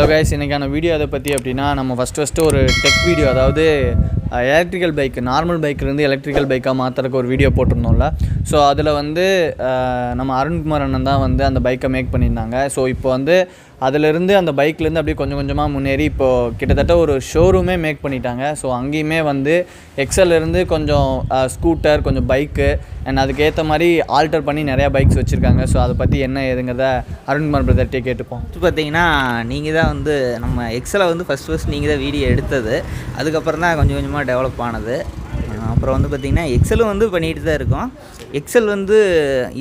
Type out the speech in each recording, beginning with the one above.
Hello guys, இன்றைக்கான video அதை பற்றி அப்படின்னா நம்ம ஃபஸ்ட்டு ஒரு டெக் வீடியோ, அதாவது எலக்ட்ரிக்கல் பைக், நார்மல் பைக்லேருந்து எலக்ட்ரிக்கல் பைக்காக மாற்றுறதுக்கு ஒரு வீடியோ போட்டிருந்தோம்ல. ஸோ அதில் வந்து நம்ம அருண்குமார் அண்ணன் தான் வந்து அந்த பைக்கை மேக் பண்ணியிருந்தாங்க. ஸோ இப்போ வந்து அதிலேருந்து அந்த பைக்லேருந்து அப்படியே கொஞ்சம் கொஞ்சமாக முன்னேறி இப்போது கிட்டத்தட்ட ஒரு ஷோரூமே மேக் பண்ணிட்டாங்க. ஸோ அங்கேயுமே வந்து எக்ஸல்லேருந்து கொஞ்சம் ஸ்கூட்டர், கொஞ்சம் பைக்கு அண்ட் அதுக்கேற்ற மாதிரி ஆல்டர் பண்ணி நிறையா பைக்ஸ் வச்சுருக்காங்க. ஸோ அதை பற்றி என்ன ஏதுங்கிறத அருண்குமார் பிரதர்கிட்டே கேட்டுப்போம். பார்த்தீங்கன்னா நீங்கள் தான் வந்து நம்ம எக்ஸலை வந்து ஃபஸ்ட் நீங்கள் தான் வீடியோ எடுத்தது, அதுக்கப்புறம் தான் கொஞ்சம் கொஞ்சமாக டெவலப் ஆனது. அப்புறம் வந்து பார்த்திங்கன்னா எக்ஸலும் வந்து பண்ணிகிட்டு தான் இருக்கோம். எக்ஸல் வந்து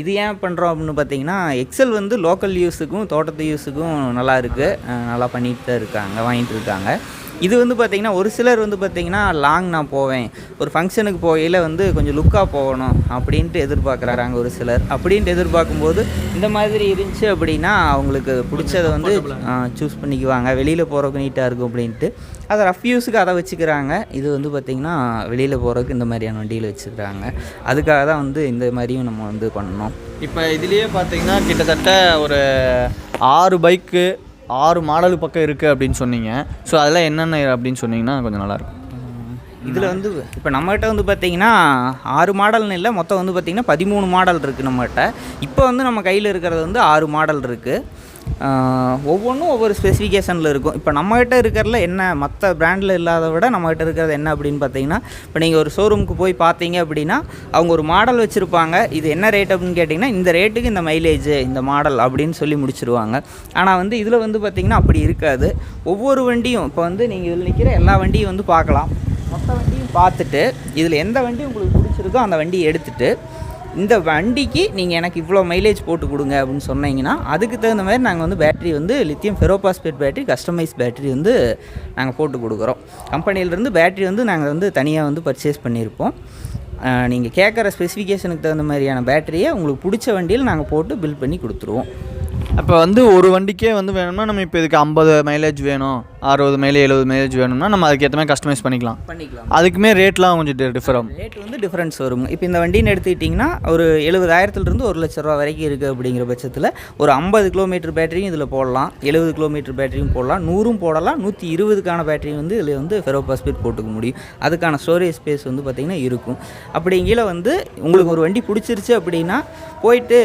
இது ஏன் பண்ணுறோம் அப்படின்னு பார்த்தீங்கன்னா, எக்ஸல் வந்து லோக்கல் யூஸுக்கும் தோட்டத்து யூஸுக்கும் நல்லா இருக்குது, நல்லா பண்ணிகிட்டு தான் இருக்காங்க, வாங்கிட்டு இருக்காங்க. இது வந்து பார்த்திங்கன்னா ஒரு சிலர் வந்து பார்த்திங்கன்னா லாங் நான் போவேன், ஒரு ஃபங்க்ஷனுக்கு போகையில் வந்து கொஞ்சம் லுக்காக போகணும் அப்படின்ட்டு எதிர்பார்க்குறாங்க ஒரு சிலர். அப்படின்ட்டு எதிர்பார்க்கும்போது இந்த மாதிரி இருந்துச்சு அப்படின்னா அவங்களுக்கு பிடிச்சதை வந்து சூஸ் பண்ணிக்குவாங்க. வெளியில் போகிறதுக்கு நீட்டாக இருக்கும் அப்படின்ட்டு அதை ரஃப் யூஸுக்கு அதை வச்சுக்கிறாங்க. இது வந்து பார்த்திங்கன்னா வெளியில் போகிறதுக்கு இந்த மாதிரியான வண்டியில் வச்சுக்கிறாங்க. அதுக்காக தான் வந்து இந்த மாதிரியும் நம்ம வந்து பண்ணணும். இப்போ இதுலேயே பார்த்திங்கன்னா கிட்டத்தட்ட ஒரு 6 பைக்கு 6 மாடலு பக்கம் இருக்குது அப்படின்னு சொன்னீங்க. ஸோ அதெல்லாம் என்னென்ன அப்படின்னு சொன்னீங்கன்னா கொஞ்சம் நல்லாயிருக்கும். இதில் வந்து இப்போ நம்மகிட்ட வந்து பார்த்திங்கன்னா 6 மாடல்னு இல்லை, மொத்தம் வந்து பார்த்திங்கன்னா 13 மாடல் இருக்குது நம்மகிட்ட. இப்போ வந்து நம்ம கையில் இருக்கிறது வந்து 6 மாடல் இருக்குது. ஒவ்வொன்றும் ஒவ்வொரு ஸ்பெசிஃபிகேஷனில் இருக்கும். இப்போ நம்மகிட்ட இருக்கிறதுல என்ன மற்ற பிராண்டில் இல்லாத விட நம்மகிட்ட இருக்கிறது என்ன அப்படின்னு பார்த்தீங்கன்னா, இப்போ நீங்கள் ஒரு ஷோரூமுக்கு போய் பார்த்தீங்க அப்படின்னா அவங்க ஒரு மாடல் வச்சுருப்பாங்க. இது என்ன ரேட் அப்படின்னு கேட்டிங்கன்னா, இந்த ரேட்டுக்கு இந்த மைலேஜ் இந்த மாடல் அப்படின்னு சொல்லி முடிச்சிருவாங்க. ஆனால் வந்து இதில் வந்து பார்த்திங்கன்னா அப்படி இருக்காது. ஒவ்வொரு வண்டியும் இப்போ வந்து நீங்கள் இதில் நிற்கிற எல்லா வண்டியும் வந்து பார்க்கலாம். மொத்த வண்டியும் பார்த்துட்டு இதில் எந்த வண்டி உங்களுக்கு பிடிச்சிருக்கோ அந்த வண்டியை எடுத்துகிட்டு, இந்த வண்டிக்கு நீங்கள் எனக்கு இவ்வளோ மைலேஜ் போட்டு கொடுங்க அப்படின்னு சொன்னீங்கன்னா அதுக்கு தகுந்த மாதிரி நாங்கள் வந்து பேட்டரி வந்து lithium ferro phosphate battery, customise battery வந்து நாங்கள் போட்டு கொடுக்குறோம். கம்பெனியிலேருந்து பேட்டரி வந்து நாங்கள் வந்து தனியாக வந்து பர்ச்சேஸ் பண்ணியிருப்போம். நீங்கள் கேட்குற ஸ்பெசிஃபிகேஷனுக்கு தகுந்த மாதிரியான பேட்டரியை உங்களுக்கு பிடிச்ச வண்டியில் நாங்கள் போட்டு பில் பண்ணி கொடுத்துருவோம். அப்போ வந்து ஒரு வண்டிக்கே வந்து வேணும்னா நம்ம இப்போ இதுக்கு 50 மைலேஜ் வேணும், 60 மைலேஜ் 70 மைலேஜ் வேணும்னா நம்ம அதுக்கேற்ற மாதிரி கஸ்டமைஸ் பண்ணிக்கலாம். அதுக்குமே ரேட்லாம் கொஞ்சம் டிஃபர் ஆகும். ரேட் வந்து டிஃப்ரென்ஸ் வரும். இப்போ இந்த வண்டின்னு எடுத்துக்கிட்டிங்கன்னா ஒரு 70,000 1 லட்ச ரூபா வரைக்கும் இருக்குது. அப்படிங்கிற பட்சத்தில் ஒரு 50 கிலோமீட்டர் பேட்டரியும் இதில் போடலாம், 70 கிலோமீட்டர் பேட்டரியும் போடலாம், 100ம் போடலாம், 120க்கான பேட்டரியும் வந்து இதில் வந்து ஃபெரோ பாஸ்பேட் போட்டுக்க முடியும். அதுக்கான ஸ்டோரேஜ் ஸ்பேஸ் வந்து பார்த்திங்கன்னா இருக்கும். அப்படிங்கிற வந்து உங்களுக்கு ஒரு வண்டி பிடிச்சிருச்சு அப்படின்னா போயிட்டு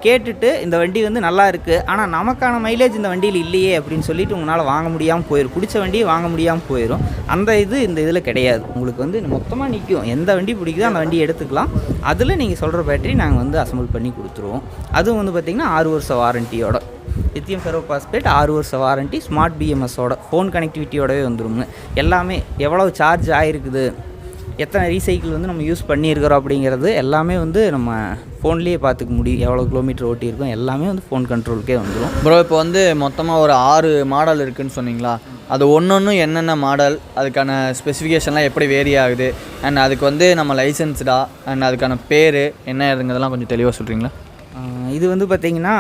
கேட்டுட்டு இந்த வண்டி வந்து நல்லா இருக்குது, ஆனால் நமக்கான மைலேஜ் இந்த வண்டியில் இல்லையே அப்படின்னு சொல்லிட்டு உங்களால் வாங்க முடியாமல் போயிடும். பிடிச்ச வண்டியை வாங்க முடியாமல் போயிடும். அந்த இது இந்த இதில் கிடையாது. உங்களுக்கு வந்து மொத்தமாக நிற்கும். எந்த வண்டி பிடிக்குதோ அந்த வண்டியை எடுத்துக்கலாம். அதில் நீங்கள் சொல்கிற பேட்டரி நாங்கள் வந்து அசம்பிள் பண்ணி கொடுத்துருவோம். அதுவும் வந்து பார்த்திங்கன்னா 6 வருஷ வாரண்டியோட லித்தியம் ஃபெரோ பாஸ்பேட், 6 வருஷ வாரண்டி, ஸ்மார்ட் பிஎம்எஸோட, ஃபோன் கனெக்டிவிட்டியோடவே வந்துருங்க. எல்லாமே எவ்வளோ சார்ஜ் ஆகிருக்குது, எத்தனை ரீசைக்கிள் வந்து நம்ம யூஸ் பண்ணியிருக்கிறோம் அப்படிங்கிறது எல்லாமே வந்து நம்ம ஃபோன்லேயே பார்த்துக்க முடியும். எவ்வளோ கிலோமீட்டர் ஓட்டியிருக்கோம் எல்லாமே வந்து ஃபோன் கண்ட்ரோலுக்கே வந்துடும். ப்ரோ, இப்போ வந்து மொத்தமாக ஒரு 6 மாடல் இருக்குதுன்னு சொன்னீங்களா? அது ஒன்று என்னென்ன மாடல், அதுக்கான ஸ்பெசிஃபிகேஷன்லாம் எப்படி வேரி ஆகுது, அண்ட் அதுக்கு வந்து நம்ம லைசன்ஸ்டா, அண்ட் அதுக்கான பேர் என்ன ஏதுங்கிறதெல்லாம் கொஞ்சம் தெளிவாக சொல்கிறீங்களா? இது வந்து பார்த்திங்கன்னா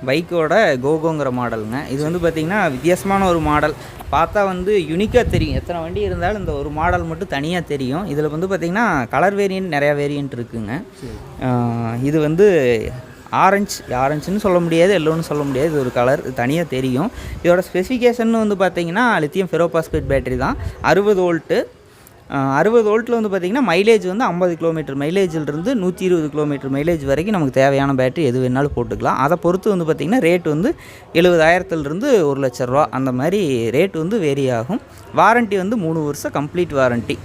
பைக்கோட கோகோங்கிற மாடலுங்க. இது வந்து பார்த்திங்கன்னா வித்தியாசமான ஒரு மாடல். பார்த்தா வந்து யூனிக்காக தெரியும். எத்தனை வண்டி இருந்தாலும் இந்த ஒரு மாடல் மட்டும் தனியாக தெரியும். இதில் வந்து பார்த்திங்கன்னா கலர் வேரியன்ட் நிறையா வேரியன்ட் இருக்குதுங்க. இது வந்து ஆரஞ்சுன்னு சொல்ல முடியாது, எல்லோன்னு சொல்ல முடியாது. இது ஒரு கலர் தனியாக தெரியும். இதோட ஸ்பெசிஃபிகேஷன் வந்து பார்த்திங்கன்னா லித்தியம் ஃபெரோ பாஸ்பேட் பேட்டரி தான், 60 வோல்ட்டு. 60 வோல்ட்டில் வந்து பார்த்திங்கன்னா மைலேஜ் வந்து 50 கிலோமீட்டர் மைலேஜிலிருந்து 120 கிலோமீட்டர் மைலேஜ் வரைக்கும் நமக்கு தேவையான பேட்டரி எது வேணாலும் போட்டுக்கலாம். அதை பொறுத்து வந்து பார்த்திங்கன்னா ரேட் வந்து 70,000 1 லட்ச ரூபா அந்த மாதிரி ரேட் வந்து வேரி ஆகும். வாரண்ட்டி வந்து 3 வருஷம் கம்ப்ளீட் வாரண்ட்டி.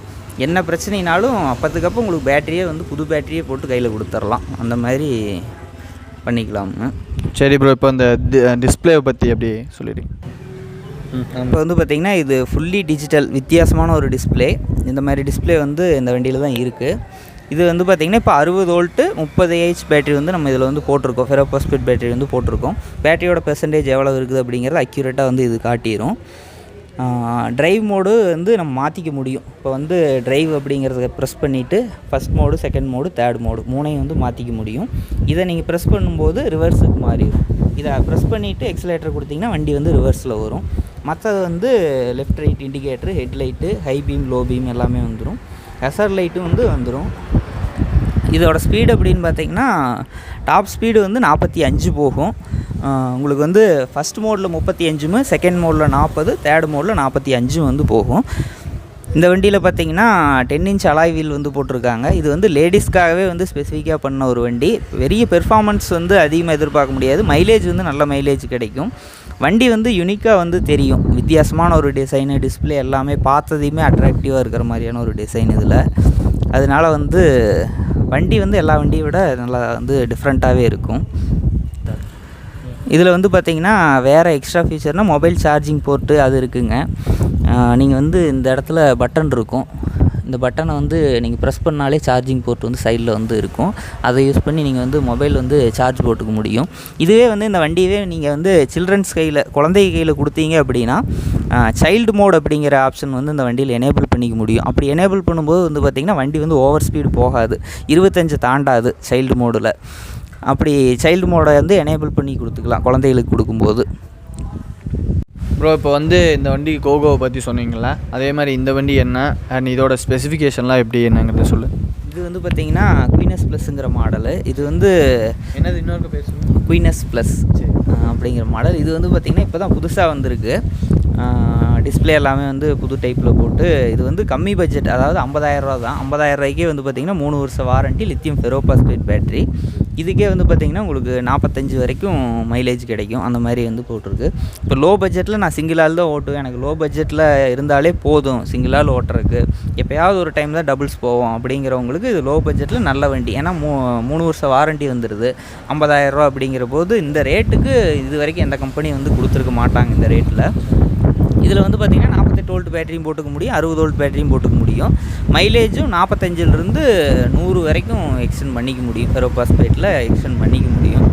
என்ன பிரச்சனைனாலும் அப்போத்துக்கப்போ உங்களுக்கு பேட்டரியே வந்து புது பேட்டரியே போட்டு கையில் கொடுத்துடலாம். அந்த மாதிரி பண்ணிக்கலாமுங்க. சரி ப்ரோ, இப்போ இந்த டிஸ்பிளேவை பற்றி எப்படி சொல்லிடுங்க? இப்போ வந்து பார்த்திங்கன்னா இது ஃபுல்லி டிஜிட்டல் வித்தியாசமான ஒரு டிஸ்பிளே. இந்த மாதிரி டிஸ்பிளே வந்து இந்த வண்டியில் தான் இருக்குது. இது வந்து பார்த்திங்கன்னா இப்போ 60 வோல்ட்டு 30 AH பேட்டரி வந்து நம்ம இதில் வந்து போட்டிருக்கோம். ஃபெரோ பாஸ்பேட் பேட்டரி வந்து போட்டிருக்கோம். பேட்டரியோட பெர்சன்டேஜ் எவ்வளோ இருக்குது அப்படிங்கிறது அக்யூரேட்டாக வந்து இது காட்டிடும். ட்ரைவ் மோடு வந்து நம்ம மாற்றிக்க முடியும். இப்போ வந்து ட்ரைவ் அப்படிங்கிறத ப்ரெஸ் பண்ணிவிட்டு first mode, second mode, third mode 3ஐயும் வந்து மாற்றிக்க முடியும். இதை நீங்கள் ப்ரெஸ் பண்ணும்போது ரிவர்ஸுக்கு மாறிடும். இதை ப்ரெஸ் பண்ணிவிட்டு எக்ஸலேட்டர் கொடுத்திங்கன்னா வண்டி வந்து ரிவர்ஸில் வரும். மற்றது வந்து left right indicator, headlight, high beam, low beam எல்லாமே வந்துடும். ஹசர் லைட்டும் வந்து வந்துடும். இதோட ஸ்பீடு அப்படின்னு பார்த்தீங்கன்னா டாப் ஸ்பீடு வந்து 45 போகும். உங்களுக்கு வந்து ஃபஸ்ட் மோடில் 35, செகண்ட் மோடில் 40, தேர்ட் மோடில் 45 வந்து போகும். இந்த வண்டியில் பார்த்தீங்கன்னா 10 இன்ச் அலாய் வீல் வந்து போட்டிருக்காங்க. இது வந்து லேடிஸ்க்காகவே வந்து ஸ்பெசிஃபிக்காக பண்ண ஒரு வண்டி. பெரிய பெர்ஃபார்மன்ஸ் வந்து அதிகமாக எதிர்பார்க்க முடியாது. மைலேஜ் வந்து நல்ல மைலேஜ் கிடைக்கும். வண்டி வந்து யூனிக்காக வந்து தெரியும். வித்தியாசமான ஒரு டிசைனு, டிஸ்பிளே எல்லாமே பார்த்ததையுமே அட்ராக்டிவாக இருக்கிற மாதிரியான ஒரு டிசைன் இதில். அதனால் வந்து வண்டி வந்து எல்லா வண்டியை விட நல்லா வந்து டிஃப்ரெண்ட்டாகவே இருக்கும். இதில் வந்து பார்த்திங்கன்னா வேறு எக்ஸ்ட்ரா ஃபீச்சர்னால் மொபைல் சார்ஜிங் போர்ட்டு அது இருக்குங்க. நீங்கள் வந்து இந்த இடத்துல பட்டன் இருக்கும். இந்த பட்டனை வந்து நீங்கள் ப்ரெஸ் பண்ணாலே சார்ஜிங் போர்ட் வந்து சைடில் வந்து இருக்கும். அதை யூஸ் பண்ணி நீங்கள் வந்து மொபைல் வந்து சார்ஜ் போட்டுக்க முடியும். இதுவே வந்து இந்த வண்டியவே நீங்கள் வந்து சில்ட்ரன்ஸ் கையில், குழந்தை கையில் கொடுத்தீங்க அப்படின்னா சைல்டு மோட் அப்படிங்கிற ஆப்ஷன் வந்து இந்த வண்டியில் எனேபிள் பண்ணிக்க முடியும். அப்படி எனேபிள் பண்ணும்போது வந்து பார்த்திங்கன்னா வண்டி வந்து ஓவர் ஸ்பீடு போகாது, 25 தாண்டாது சைல்டு மோடில். அப்படி சைல்டு மோடை வந்து எனேபிள் பண்ணி கொடுத்துக்கலாம் குழந்தைகளுக்கு கொடுக்கும்போது. ப்ரோ இப்போ வந்து இந்த வண்டி கோகோவை பற்றி சொன்னீங்களா, அதே மாதிரி இந்த வண்டி என்ன அண்ட் இதோட ஸ்பெசிஃபிகேஷன்லாம் எப்படி என்னங்கிறத சொல்லு. இது வந்து பார்த்திங்கன்னா குயினஸ் ப்ளஸ்ங்கிற மாடலு. இது வந்து என்னது இன்னொரு பேர் சொல்லுங்கள். குயினஸ் ப்ளஸ் அப்படிங்கிற மாடல். இது வந்து பார்த்திங்கன்னா இப்போ தான் புதுசாக வந்திருக்கு. டிஸ்பிளே எல்லாமே வந்து புது டைப்பில் போட்டு, இது வந்து கம்மி பட்ஜெட், அதாவது 50,000 ரூபா தான். 50,000 ரூபாய்க்கே வந்து பார்த்திங்கன்னா 3 வருஷம் warranty, lithium ferro phosphate battery. இதுக்கே வந்து பார்த்திங்கன்னா உங்களுக்கு 45 வரைக்கும் மைலேஜ் கிடைக்கும். அந்த மாதிரி வந்து போட்டிருக்கு. இப்போ லோ பட்ஜெட்டில் நான் சிங்கிள் ஆள் தான் ஓட்டுவேன், எனக்கு லோ பட்ஜெட்டில் இருந்தாலே போதும் சிங்கிள் ஆள் ஓட்டுறதுக்கு, எப்போயாவது ஒரு டைம் தான் டபுள்ஸ் போவோம் அப்படிங்கிறவங்களுக்கு இது லோ பட்ஜெட்டில் நல்ல வண்டி. ஏன்னா 3 வருஷம் வாரண்ட்டி வந்துடுது. 50,000 ரூபா அப்படிங்கிற போது இந்த ரேட்டுக்கு இது வரைக்கும் எந்த கம்பெனி வந்து கொடுத்துருக்க மாட்டாங்க இந்த ரேட்டில். இதில் வந்து பார்த்திங்கன்னா 48 வோல்ட் பேட்டரியும் போட்டுக்க முடியும், 60 வோல்ட் பேட்டரியும் போட்டுக்க முடியும். மைலேஜும் 45லேருந்து 100 வரைக்கும் எக்ஸ்டெண்ட் பண்ணிக்க முடியும். ஃபெரோ பாஸ்பேட்டில் எக்ஸ்டெண்ட் பண்ணிக்க முடியும்.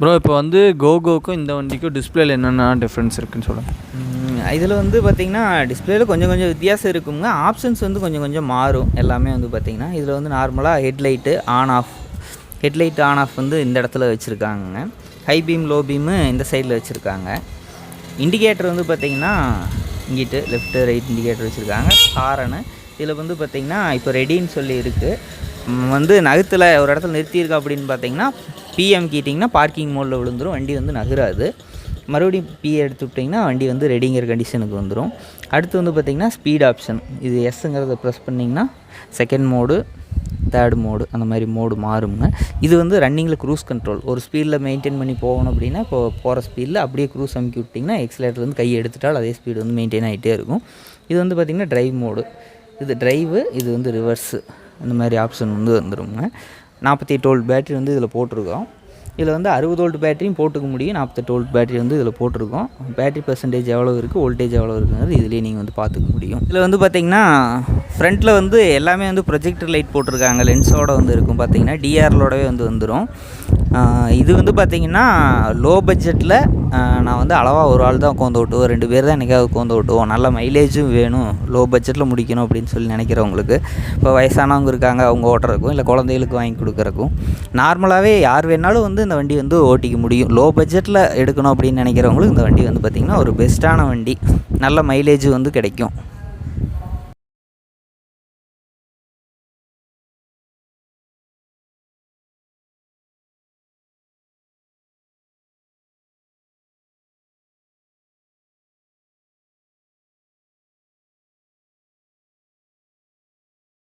ப்ரோ இப்போ வந்து கோகோக்கும் இந்த வண்டிக்கும் டிஸ்பிளேல என்னென்ன டிஃப்ரென்ஸ் இருக்குன்னு சொல்லுங்கள். இதில் வந்து பார்த்திங்கன்னா டிஸ்பிளேயில் கொஞ்சம் வித்தியாசம் இருக்குங்க. ஆப்ஷன்ஸ் வந்து கொஞ்சம் மாறும் எல்லாமே வந்து பார்த்திங்கன்னா. இதில் வந்து நார்மலாக ஹெட்லைட்டு ஆன் ஆஃப் வந்து இந்த இடத்துல வச்சுருக்காங்க. ஹை பீம் லோ பீமு இந்த சைடில் வச்சுருக்காங்க. இண்டிகேட்டர் வந்து பார்த்திங்கன்னா இங்கிட்டு லெஃப்ட்டு ரைட் இண்டிகேட்டர் வச்சுருக்காங்க. ஹாரனு இதில் வந்து பார்த்திங்கன்னா இப்போ ரெடின்னு சொல்லி இருக்குது. வந்து நகத்தில் ஒரு இடத்துல நிறுத்தியிருக்கா அப்படின்னு பார்த்தீங்கன்னா பிஎம் கீட்டிங்கன்னா பார்க்கிங் மோடில் விழுந்துடும், வண்டி வந்து நகராது. மறுபடியும் பிஏ எடுத்து விட்டிங்கன்னா வண்டி வந்து ரெடிங்கிற கண்டிஷனுக்கு வந்துடும். அடுத்து வந்து பார்த்திங்கன்னா ஸ்பீட் ஆப்ஷன், இது எஸ்ஸுங்கிறத ப்ரெஸ் பண்ணிங்கன்னா செகண்ட் மோடு, தேர்ட் மோடு, அந்த மாதிரி மோடு மாறுங்க. இது வந்து ரன்னிங்கில் க்ரூஸ் கண்ட்ரோல், ஒரு ஸ்பீடில் மெயின்டைன் பண்ணி போகணும் அப்படின்னா இப்போ போகிற ஸ்பீடில் அப்படியே க்ரூஸ் அமுக்கி விட்டிங்கன்னா எக்ஸலேட்டர் கையை எடுத்துட்டால் அதே ஸ்பீடு வந்து மெயின்டைன் ஆகிட்டே இருக்கும். இது வந்து பார்த்திங்கன்னா ட்ரைவ் மோடு, இது ட்ரைவு, இது வந்து ரிவர்ஸு, இந்த மாதிரி ஆப்ஷன் வந்து வந்துடுங்க. 48 வோல்ட் பேட்டரி வந்து இதில் போட்டிருக்கோம். இதில் வந்து 60 வோல்ட் பேட்டரியும் போட்டுக்க முடியும். 48 வோல்ட் பேட்டரி வந்து இதில் போட்டிருக்கோம். பேட்டரி பர்சன்டேஜ் எவ்வளோ இருக்குது, வோல்டேஜ் எவ்வளோ இருக்குங்கிறது இதிலே நீங்கள் வந்து பார்த்துக்க முடியும். இதில் வந்து பார்த்திங்கன்னா ஃப்ரண்ட்டில் வந்து எல்லாமே வந்து ப்ரொஜெக்டர் லைட் போட்டிருக்காங்க. லென்ஸோடு வந்து இருக்கும் பார்த்திங்கன்னா, டிஆர்லோடவே வந்து வந்துடும். இது வந்து பார்த்திங்கன்னா லோ பட்ஜெட்டில் நான் வந்து அளவாக ஒரு ஆள் தான் உட்காந்து ஓட்டுவோம், 2 பேர் தான் என்றைக்காவது உட்காந்து ஓட்டுவோம், நல்ல மைலேஜும் வேணும், லோ பட்ஜெட்டில் முடிக்கணும் அப்படின்னு சொல்லி நினைக்கிறவங்களுக்கு, இப்போ வயசானவங்க இருக்காங்க அவங்க ஓட்டுறதுக்கும், இல்லை குழந்தைகளுக்கு வாங்கி கொடுக்குறக்கும், நார்மலாகவே யார் வேணாலும் வந்து இந்த வண்டி வந்து ஓட்டிக்க முடியும். லோ பட்ஜெட்டில் எடுக்கணும் அப்படின்னு நினைக்கிறவங்களுக்கு இந்த வண்டி வந்து பார்த்திங்கன்னா ஒரு பெஸ்ட்டான வண்டி, நல்ல மைலேஜ் வந்து கிடைக்கும்.